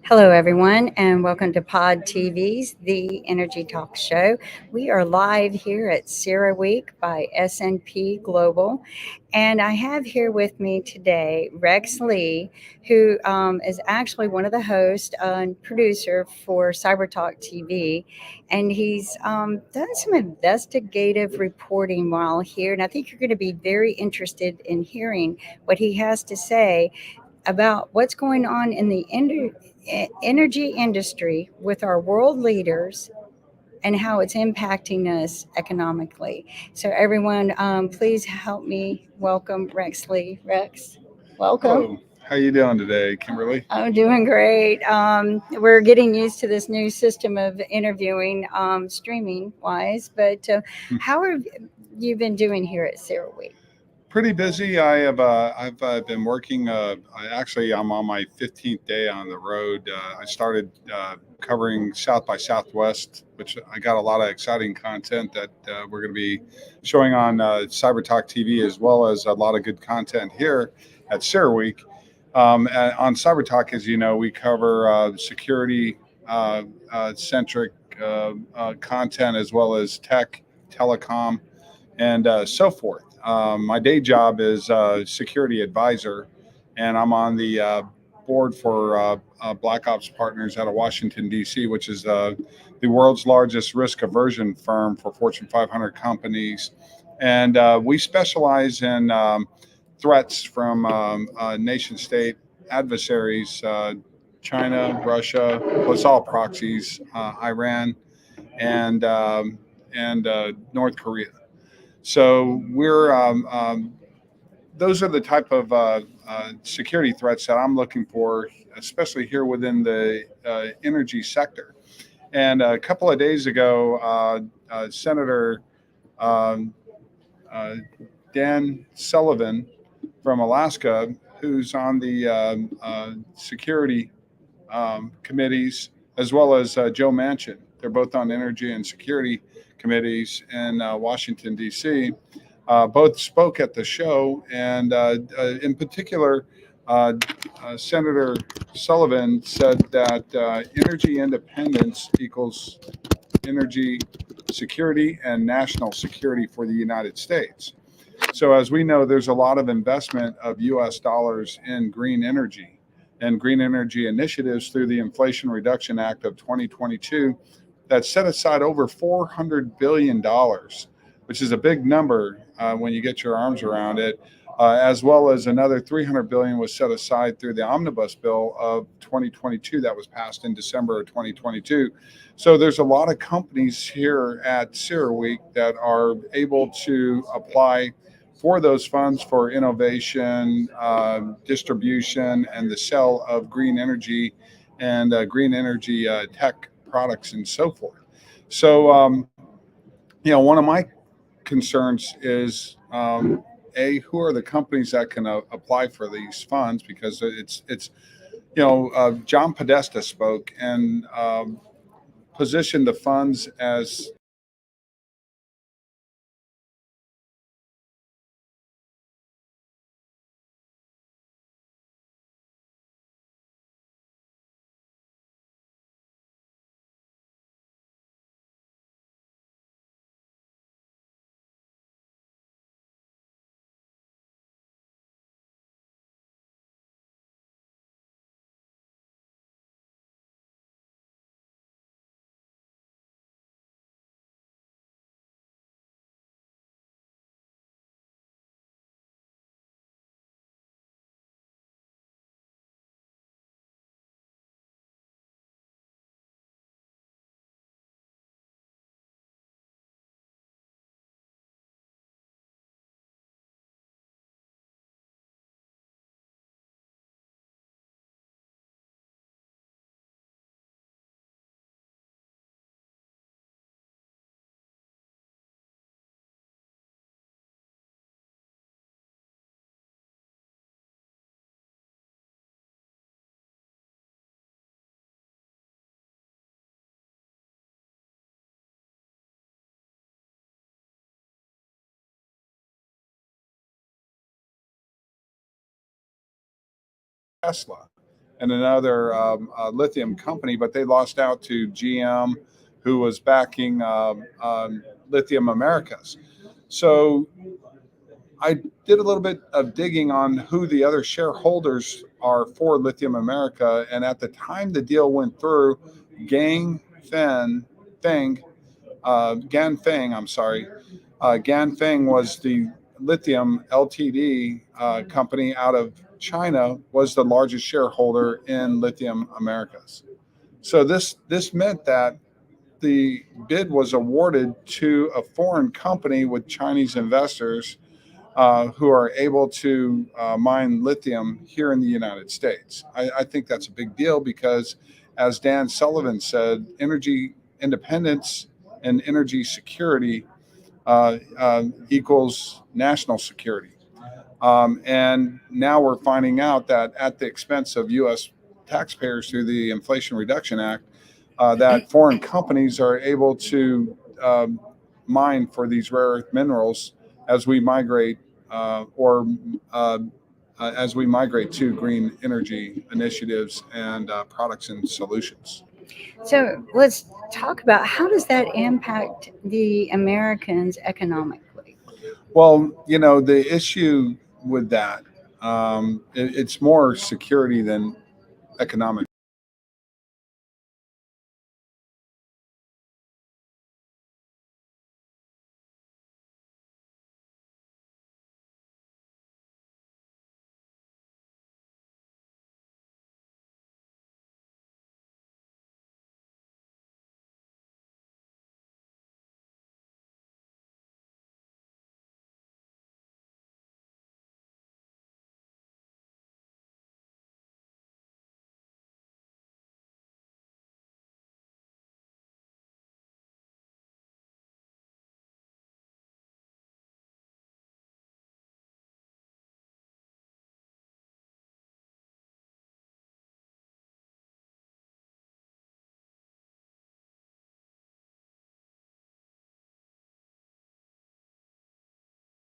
Hello, everyone, and welcome to Pod TV's The Energy Talk Show. We are live here at CERAweek by S&P Global, and I have here with me today Rex Lee, who is actually one of the hosts and producer for Cyber Talk TV, and he's done some investigative reporting while here, and I think you're going to be very interested in hearing what he has to say about what's going on in the energy industry with our world leaders and how it's impacting us economically. So, everyone, please help me welcome Rex Lee. Rex, welcome. Hello, how you doing today, Kimberly? I'm doing great. We're getting used to this new system of interviewing, streaming wise, but how have you been doing here at CERAweek? Pretty busy. I've been working. I'm on my 15th day on the road. I started covering South by Southwest, which I got a lot of exciting content that we're going to be showing on Cyber Talk TV, as well as a lot of good content here at CERAweek. On Cyber Talk, as you know, we cover security centric content, as well as tech, telecom, and so forth. My day job is security advisor, and I'm on the board for Black Ops Partners out of Washington, D.C., which is the world's largest risk aversion firm for Fortune 500 companies. And we specialize in threats from nation state adversaries, China, Russia, plus all proxies, Iran, and North Korea. So those are the type of security threats that I'm looking for, especially here within the energy sector. And a couple of days ago, Senator um, uh, Dan Sullivan from Alaska, who's on the security committees, as well as Joe Manchin. They're both on energy and security committees in Washington, D.C. Both spoke at the show, and in particular, Senator Sullivan said that energy independence equals energy security and national security for the United States. So, as we know, there's a lot of investment of U.S. dollars in green energy and green energy initiatives through the Inflation Reduction Act of 2022 that set aside over $400 billion, which is a big number when you get your arms around it, as well as another $300 billion was set aside through the omnibus bill of 2022 that was passed in December of 2022. So there's a lot of companies here at CERAweek that are able to apply for those funds for innovation, distribution, and the sale of green energy and green energy tech products and so forth. So, one of my concerns is who are the companies that can apply for these funds? Because John Podesta spoke and positioned the funds as Tesla. and another lithium company, but they lost out to GM, who was backing Lithium Americas. So I did a little bit of digging on who the other shareholders are for Lithium America, and at the time the deal went through, Gang Feng, Gan Feng, I'm sorry, Gan Feng was the lithium Ltd company out of China, was the largest shareholder in Lithium Americas. So this meant that the bid was awarded to a foreign company with Chinese investors who are able to mine lithium here in the United States. I think that's a big deal because, as Dan Sullivan said, energy independence and energy security equals national security. And now we're finding out that at the expense of U.S. taxpayers through the Inflation Reduction Act, that foreign companies are able to mine for these rare earth minerals as we migrate as we migrate to green energy initiatives and products and solutions. So let's talk about how does that impact the Americans economically? Well, the issue with that, it's more security than economic.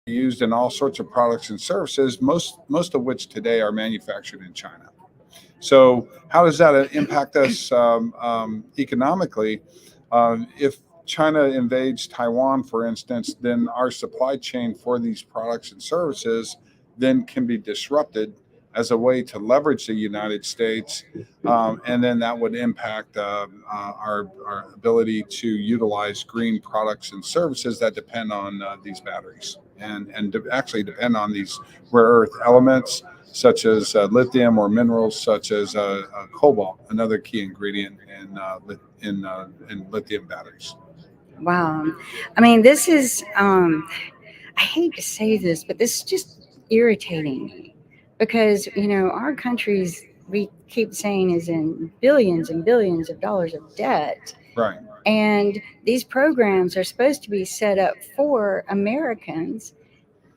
Used in all sorts of products and services, most of which today are manufactured in China. So how does that impact us economically? If China invades Taiwan, for instance, then our supply chain for these products and services then can be disrupted as a way to leverage the United States, and then that would impact our ability to utilize green products and services that depend on these batteries and actually depend on these rare earth elements such as lithium, or minerals such as cobalt, another key ingredient in lithium batteries. Wow. I mean, this is, I hate to say this, but this is just irritating me because, our country's, we keep saying, is in billions and billions of dollars of debt. Right. And these programs are supposed to be set up for Americans.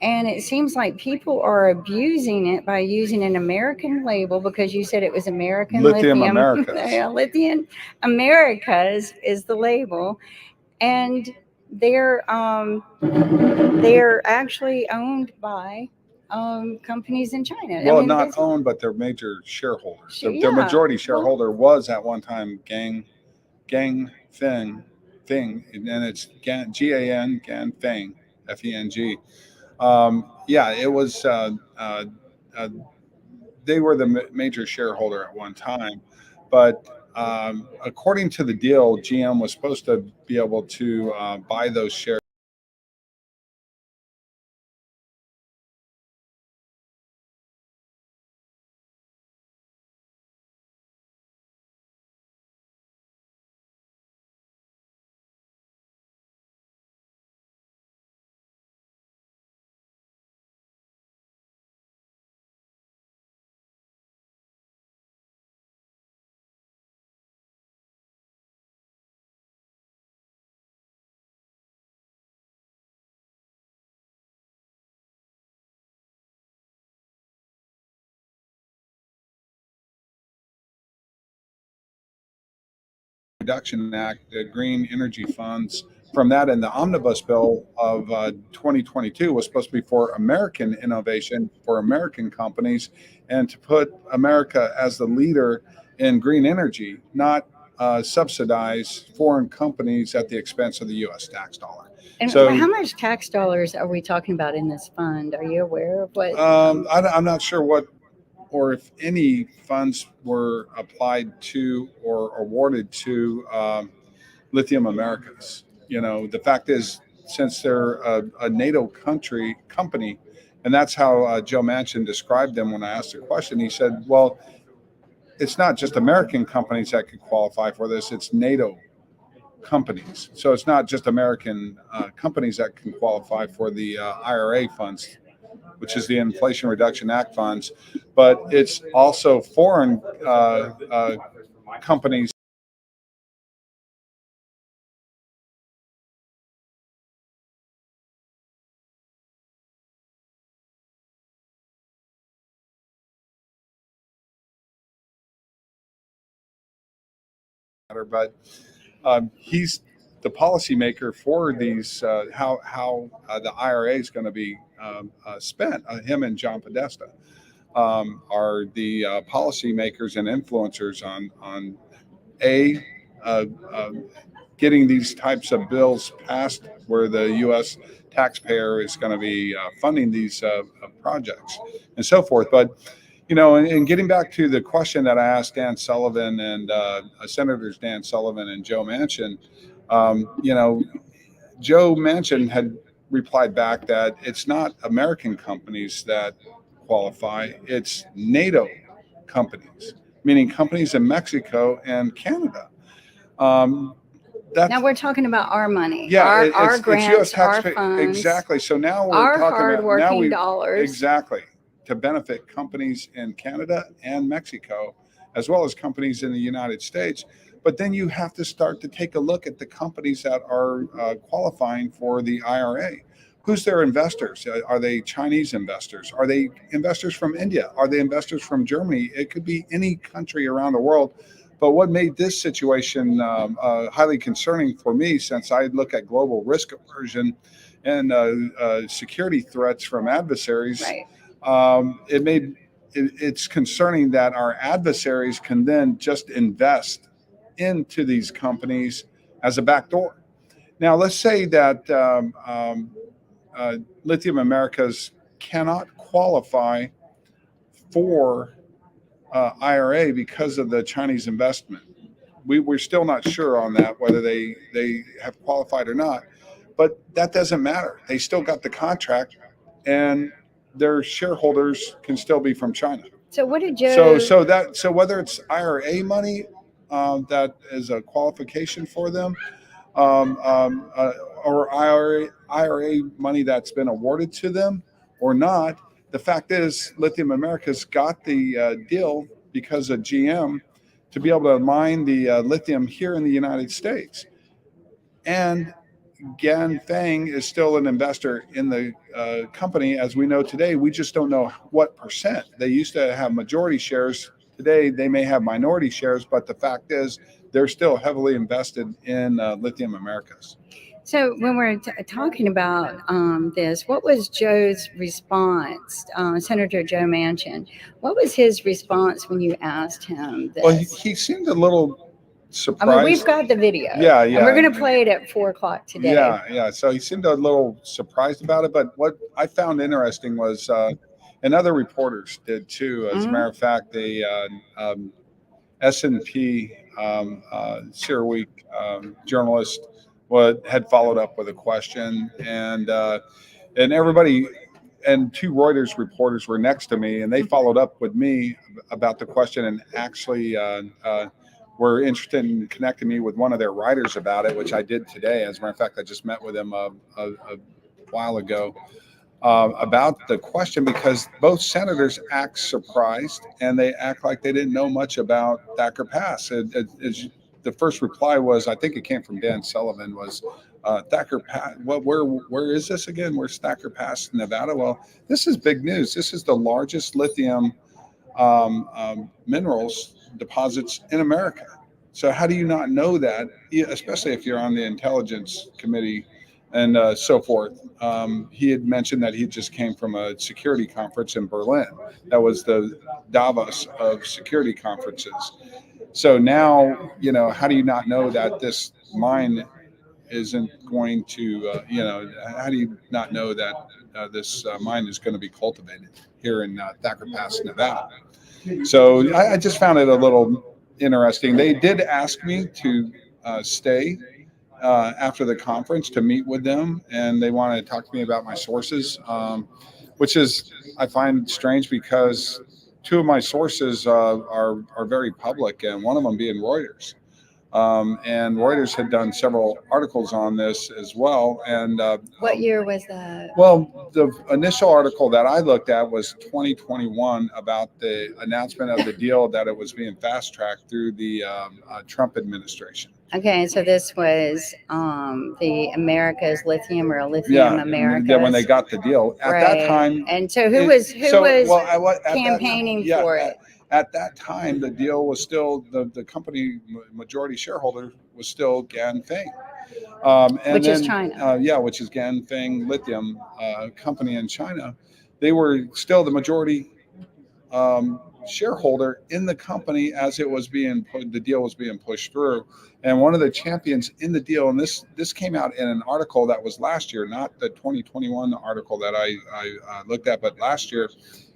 And it seems like people are abusing it by using an American label because you said it was American Lithium lithium. Americas. Lithium Americas is the label. And they're actually owned by companies in China. Well, not owned, but they're major shareholders. Their majority shareholder was at one time Gang Feng, and it's Gan Feng, Feng. Yeah, it was. Uh, they were the major shareholder at one time, but according to the deal, GM was supposed to be able to buy those shares. Reduction Act, the green energy funds from that. And the omnibus bill of 2022 was supposed to be for American innovation, for American companies, and to put America as the leader in green energy, not subsidize foreign companies at the expense of the U.S. tax dollar. And So, how much tax dollars are we talking about in this fund? Are you aware of what? I'm not sure what or if any funds were applied to or awarded to Lithium Americas. The fact is, since they're a NATO company, and that's how Joe Manchin described them when I asked the question. He said, well, it's not just American companies that could qualify for this, it's NATO companies. So it's not just American companies that can qualify for the IRA funds, which is the Inflation Reduction Act funds, but it's also foreign companies. But he's the policymaker for these, how the IRA is going to be spent. Him and John Podesta are the policymakers and influencers on a uh, uh, getting these types of bills passed where the U.S. taxpayer is going to be funding these projects and so forth. But and getting back to the question that I asked Dan Sullivan and Senators Dan Sullivan and Joe Manchin, Joe Manchin had replied back that it's not American companies that qualify, it's NATO companies, meaning companies in Mexico and Canada. Um, Now we're talking about our money, yeah, our it's grants, U.S. our taxpayer. funds, Exactly. So now we're our talking about hardworking dollars. Exactly, to benefit companies in Canada and Mexico, as well as companies in the United States. But then you have to start to take a look at the companies that are qualifying for the IRA. Who's their investors? Are they Chinese investors? Are they investors from India? Are they investors from Germany? It could be any country around the world. But what made this situation highly concerning for me, since I look at global risk aversion and security threats from adversaries, Right. It's concerning that our adversaries can then just invest into these companies as a backdoor. Now, let's say that Lithium Americas cannot qualify for IRA because of the Chinese investment. We're still not sure on that, whether they have qualified or not. But that doesn't matter. They still got the contract, and their shareholders can still be from China. So what did Joe? So whether it's IRA money that is a qualification for them, or IRA money that's been awarded to them or not, the fact is Lithium Americas got the deal because of GM to be able to mine the lithium here in the United States. And Ganfeng is still an investor in the company, as we know today. We just don't know what percent. They used to have majority shares. Today, they may have minority shares, but the fact is they're still heavily invested in Lithium Americas. So when we're talking about this, what was Joe's response, Senator Joe Manchin? What was his response when you asked him this? Well, he seemed a little surprised. I mean, we've got the video. Yeah. And we're going to play it at 4:00 today. Yeah. So he seemed a little surprised about it. But what I found interesting was, and other reporters did too, as a matter of fact, the S&P CERAweek journalist had followed up with a question, and everybody and two Reuters reporters were next to me, and they followed up with me about the question, and actually were interested in connecting me with one of their writers about it, which I did today. As a matter of fact, I just met with him a while ago about the question, because both senators act surprised and they act like they didn't know much about Thacker Pass. The first reply was, I think it came from Dan Sullivan, was Thacker Pass. Where is this again? Where's Thacker Pass, Nevada? Well, this is big news. This is the largest lithium minerals deposits in America. So how do you not know that, especially if you're on the intelligence committee and so forth? He had mentioned that he just came from a security conference in Berlin. That was the Davos of security conferences. So now, how do you not know that this mine isn't going to, how do you not know that this mine is going to be cultivated here in Thacker Pass, Nevada? So I just found it a little interesting. They did ask me to stay after the conference to meet with them, and they wanted to talk to me about my sources, which is I find strange because two of my sources are very public, and one of them being Reuters. And Reuters had done several articles on this as well. And what year was that? Well, the initial article that I looked at was 2021 about the announcement of the deal that it was being fast tracked through the Trump administration. Okay, so this was the America's Lithium or Lithium America. Yeah, when they got the deal at that time. And so who was campaigning for it? At that time, the deal was still the company majority shareholder was still Ganfeng, which is China. Which is Ganfeng Lithium company in China. They were still the majority shareholder in the company as it was the deal was being pushed through. And one of the champions in the deal, and this came out in an article that was last year, not the 2021 article that I looked at, but last year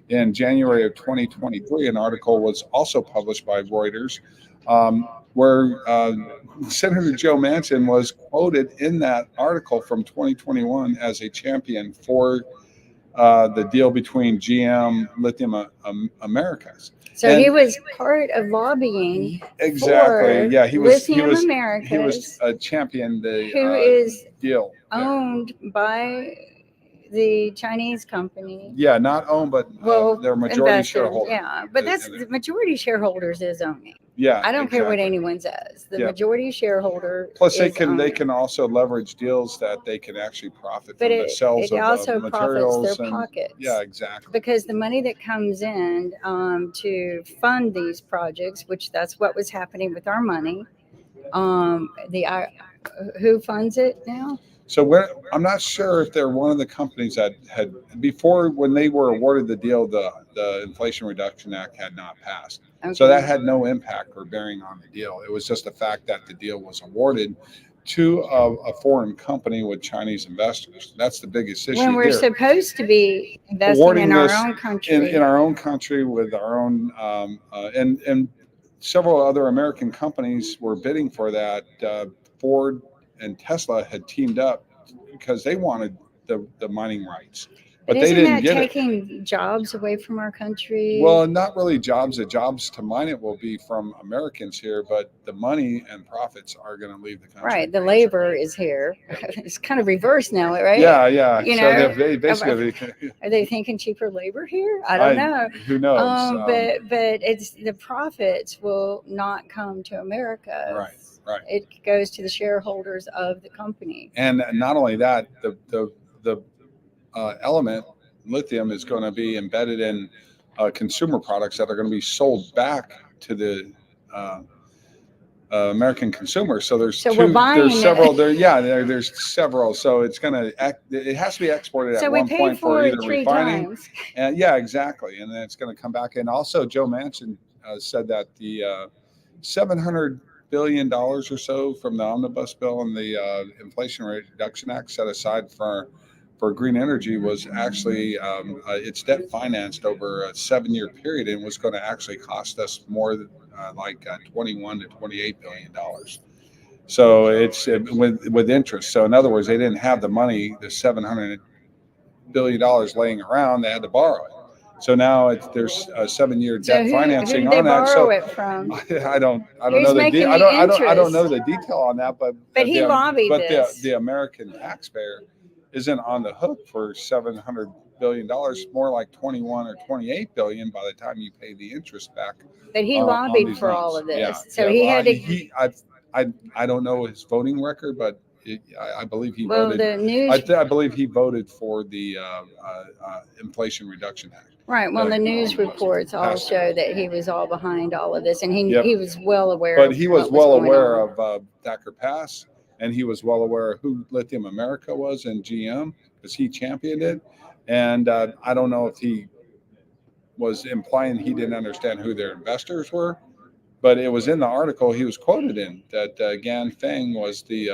in January of 2023, an article was also published by Reuters, where Senator Joe Manchin was quoted in that article from 2021 as a champion for the deal between GM Lithium Americas. So he was part of lobbying. Exactly. Yeah, he was. Americas, he was a champion. Who is deal owned by the Chinese company. Yeah, not owned, but they're majority shareholders. Yeah, but that's the majority shareholders is owning. Yeah, I don't care what anyone says. The majority shareholder. Plus, they can also leverage deals that they can actually profit from the sales of materials. Profits their pockets. Yeah, exactly. Because the money that comes in to fund these projects, which that's what was happening with our money. Who funds it now? So I'm not sure if they're one of the companies that had before when they were awarded the deal, the Inflation Reduction Act had not passed. Okay. So that had no impact or bearing on the deal. It was just the fact that the deal was awarded to a foreign company with Chinese investors. That's the biggest issue. When we're supposed to be investing awarding in our own country. In our own country with our own, and several other American companies were bidding for that. Ford and Tesla had teamed up because they wanted the mining rights, but they didn't get it. Isn't that taking jobs away from our country? Well, not really jobs. The jobs to mine it will be from Americans here, but the money and profits are going to leave the country. Right. The labor is here. It's kind of reversed now, right? Yeah, yeah. So they basically are they thinking cheaper labor here? I don't know. Who knows? But it's the profits will not come to America. Right. Right. It goes to the shareholders of the company. And not only that, the element lithium is going to be embedded in consumer products that are going to be sold back to the American consumer. So there's we're buying there's several there. Yeah, there's several. So it has to be exported at one point for either refining. And yeah, exactly. And then it's going to come back. And also Joe Manchin said that the $700 billion or so from the omnibus bill and the Inflation Reduction Act set aside for green energy was actually it's debt financed over a 7-year period and was going to actually cost us more than like 21 to 28 billion dollars. So it's with interest. So in other words, they didn't have the money, the $700 billion laying around. They had to borrow it. So now there's a 7-year debt financing on that. So it from? I don't know the detail on that, but he lobbied this. The American taxpayer isn't on the hook for $700 billion, more like 21 or 28 billion by the time you pay the interest back. But he lobbied for all of this. Yeah, so he had to. I don't know his voting record, but I believe he Well, voted. the news, I believe he voted for the Inflation Reduction Act. right? Well, the news reports all Passed. show that he was all behind all of this, and Yep. he was well aware But of he was what was well going aware on. of Thacker Pass, and he was well aware of who Lithium America was and GM, because he championed it. And I don't know if he was implying he didn't understand who their investors were, but it was in the article he was quoted in that Gan Feng was the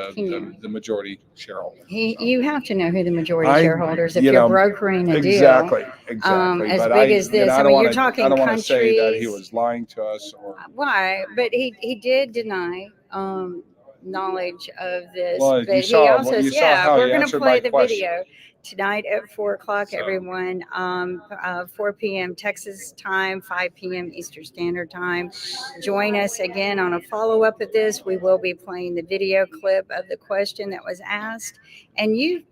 majority shareholder. You have to know who the majority I, shareholders if you you're know, brokering a exactly, deal exactly. as But big as this. I I don't mean, you're want to, talking I don't want to say that he countries. was lying to us or. Why? But he did deny knowledge of this. Well, But you he saw also, you saw yeah, how we're he gonna answered play my the question. video tonight at 4 o'clock. So. Everyone, 4 p.m. Texas time, 5 p.m. Eastern Standard Time. Join us again on a follow up of this. We will be playing the video clip of the question that was asked, and you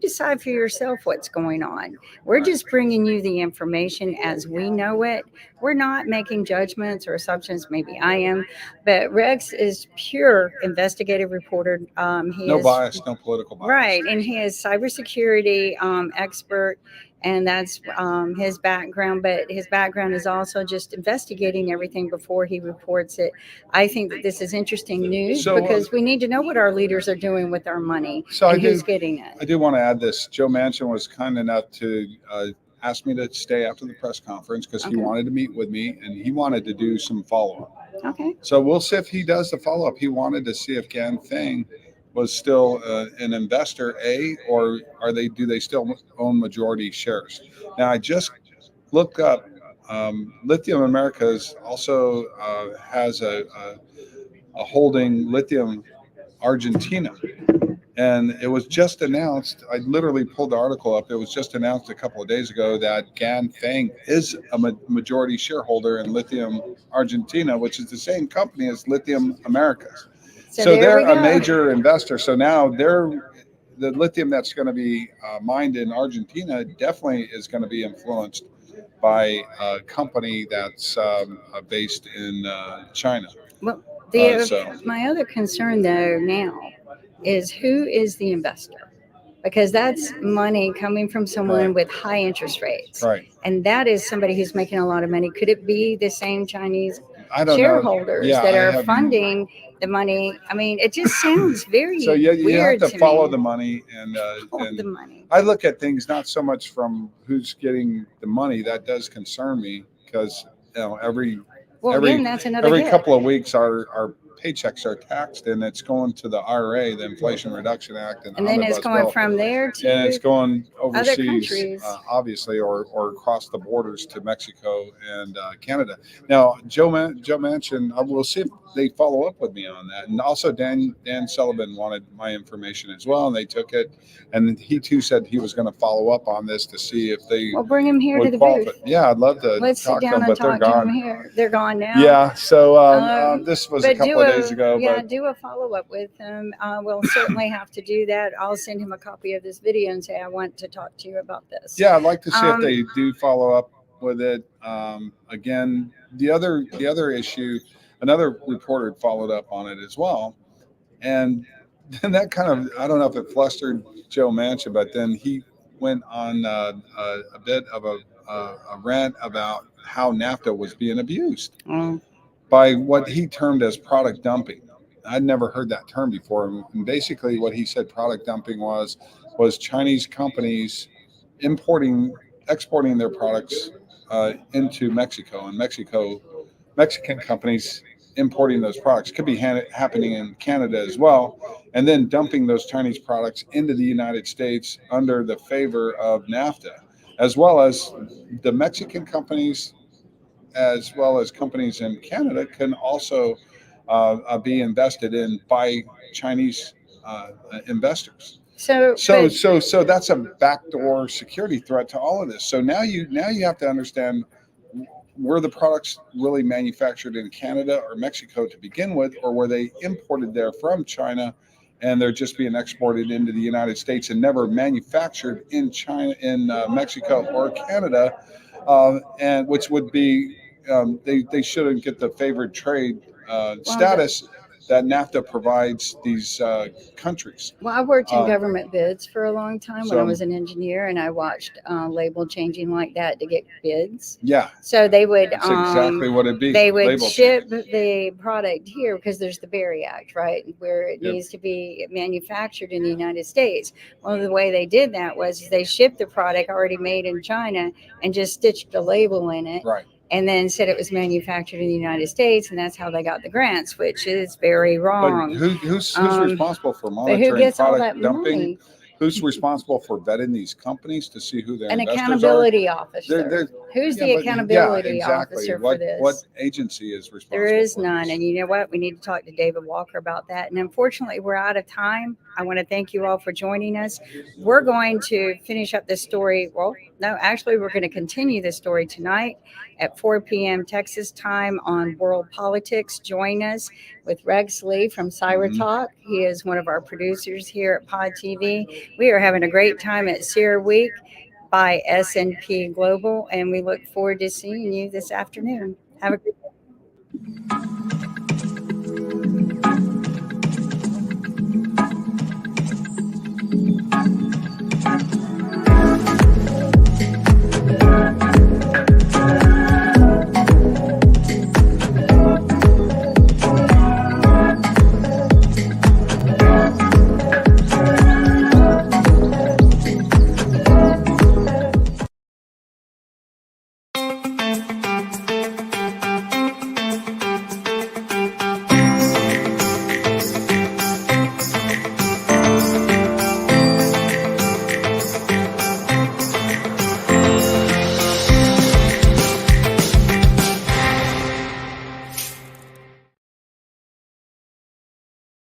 decide for yourself what's going on. We're just bringing you the information as we know it. We're not making judgments or assumptions. Maybe I am, but Rex is pure investigative reporter. He No is bias, no political bias. right, and he is cybersecurity expert, and that's his background. But his background is also just investigating everything before he reports it. I think that this is interesting news because we need to know what our leaders are doing with our money and who's getting it. I do want to add this. Joe Manchin was kind enough to ask me to stay after the press conference because he wanted to meet with me and he wanted to do some follow-up. Okay. So we'll see if he does the follow-up. He wanted to see if Gan Feng was still an investor, or do they still own majority shares? Now I just looked up. Lithium Americas also has a holding Lithium Argentina. And it was just announced, I literally pulled the article up. It was just announced a couple of days ago that Gan Feng is a majority shareholder in Lithium Argentina, which is the same company as Lithium Americas. So they're a major investor. So now the lithium that's going to be mined in Argentina definitely is going to be influenced by a company that's based in China. Well, So my other concern though now is who is the investor? Because that's money coming from someone with high interest rates. Right. And that is somebody who's making a lot of money. Could it be the same Chinese shareholders that are funding the money? I mean, it just sounds very so you weird have to follow me. the money and The money. I look at things not so much from who's getting the money. That does concern me because every that's another every hit. couple of weeks our paychecks are taxed and it's going to the IRA, the Inflation Reduction Act, and then it's going from there to and it's going overseas, other countries. Obviously, or across the borders to Mexico and Canada. Now, Joe Manchin, we'll see if they follow up with me on that. And also, Dan Sullivan wanted my information as well, and they took it. And he too said he was going to follow up on this to see if they bring him here to the booth. Yeah, I'd love to talk to them, but they're gone. They're gone now. Yeah, so this was a couple of days ago. Yeah, do a follow up with him. We'll certainly have to do that. I'll send him a copy of this video and say I want to talk to you about this. Yeah, I'd like to see if they do follow up with it. Again, the other issue, another reporter followed up on it as well, and then that kind of, I don't know if it flustered Joe Manchin, but then he went on a bit of a rant about how NAFTA was being abused by what he termed as product dumping. I'd never heard that term before. And basically what he said product dumping was Chinese companies exporting their products into Mexico, and Mexican companies importing those products. Could be happening in Canada as well, and then dumping those Chinese products into the United States under the favor of NAFTA, as well as the Mexican companies, as well as companies in Canada, can also be invested in by Chinese investors. So that's a backdoor security threat to all of this. So now you have to understand, were the products really manufactured in Canada or Mexico to begin with, or were they imported there from China and they're just being exported into the United States and never manufactured in China, in Mexico or Canada, and which would be they shouldn't get the favored trade status that NAFTA provides these countries. Well, I worked in Uh, government bids for a long time when I so was an engineer, and I watched label changing like that to get bids. yeah, So they would that's exactly what it'd be. they would Label ship change. the product here because there's the Berry Act, right, where it Yep. needs to be manufactured in the United States. Well, the way they did that was they shipped the product already made in China and just stitched a label in it. Right. And then said it was manufactured in the United States, and that's how they got the grants, which is very But wrong. who's Um, responsible for But who monitoring gets all product that dumping? money? Who's responsible for vetting these companies to see who their An investors accountability are? officer. Who's Yeah, the but accountability exactly. officer for What this? agency is responsible? There is for none. this? And you know what? We need to talk to David Walker about that. And unfortunately, we're out of time. I want to thank you all for joining us. We're going to finish up this story. Well, no, actually, we're going to continue this story tonight at 4 p.m. Texas time on World Politics. Join us with Rex Lee from CERAweek. He is one of our producers here at Pod TV. We are having a great time at CERAweek by S&P Global, and we look forward to seeing you this afternoon. Have a good day.